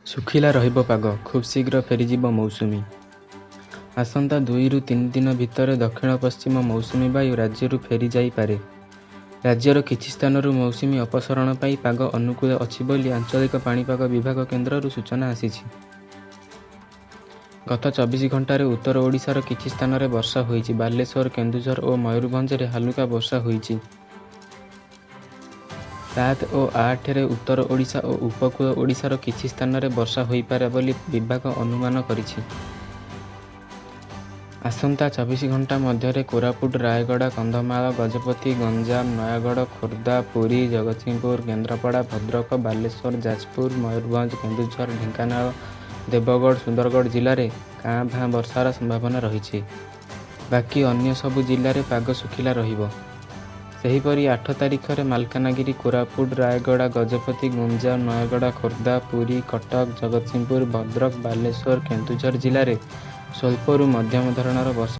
ଶୁଖିଲା ରହିବ ପାଗ, ଖୁବ୍ ଶୀଘ୍ର ଫେରିଯିବ ମୌସୁମୀ। ଆସନ୍ତା 2ରୁ 3 ଦିନ ଭିତରେ ଦକ୍ଷିଣ ପଶ୍ଚିମ ମୌସୁମୀ ବାୟୁ ରାଜ୍ୟରୁ ଫେରି ଯାଇପାରେ। ରାଜ୍ୟର କିଛି ସ୍ଥାନରୁ ମୌସୁମୀ ଅପସରଣ ପାଇଁ ପାଗ ଅନୁକୂଳ ଅଛି ବୋଲି ଆଞ୍ଚଳିକ ପାଣିପାଗ ବିଭାଗ କେନ୍ଦ୍ରରୁ ସୂଚନା ଆସିଛି। ଗତ 24 ଘଣ୍ଟାରେ ଉତ୍ତର ଓଡ଼ିଶାର କିଛି ସ୍ଥାନରେ ବର୍ଷା ହୋଇଛି। ବାଲେଶ୍ୱର, କେନ୍ଦୁଝର ଓ ମୟୂରଭଞ୍ଜରେ ହାଲୁକା ବର୍ଷା ହୋଇଛି। 7 ଓ 8ରେ ଉତ୍ତର ଓଡ଼ିଶା ଓ ଉପକୂଳ ଓଡ଼ିଶାର କିଛି ସ୍ଥାନରେ ବର୍ଷା ହୋଇପାରେ ବୋଲି ବିଭାଗ ଅନୁମାନ କରିଛି। ଆସନ୍ତା 24 ଘଣ୍ଟା ମଧ୍ୟରେ କୋରାପୁଟ, ରାୟଗଡ଼ା, କନ୍ଧମାଳ, ଗଜପତି, ଗଞ୍ଜାମ, ନୟାଗଡ଼, ଖୋର୍ଦ୍ଧା, ପୁରୀ, ଜଗତସିଂହପୁର, କେନ୍ଦ୍ରାପଡ଼ା, ଭଦ୍ରକ, ବାଲେଶ୍ୱର, ଯାଜପୁର, ମୟୂରଭଞ୍ଜ, କେନ୍ଦୁଝର, ଢେଙ୍କାନାଳ, ଦେବଗଡ଼, ସୁନ୍ଦରଗଡ଼ ଜିଲ୍ଲାରେ କାଁ ଭାଁ ବର୍ଷାର ସମ୍ଭାବନା ରହିଛି। ବାକି ଅନ୍ୟ ସବୁ ଜିଲ୍ଲାରେ ପାଗ ଶୁଖିଲା ରହିବ। ସେହିପରି 8 ତାରିଖରେ ମାଲକାନଗିରି, କୋରାପୁଟ, ରାୟଗଡ଼ା, ଗଜପତି, ଗଞ୍ଜାମ, ନୟାଗଡ଼, ଖୋର୍ଦ୍ଧା, ପୁରୀ, କଟକ, ଜଗତସିଂହପୁର, ଭଦ୍ରକ, ବାଲେଶ୍ୱର, କେନ୍ଦୁଝର ଜିଲ୍ଲାରେ ସ୍ୱଳ୍ପରୁ ମଧ୍ୟମ ଧରଣର ବର୍ଷା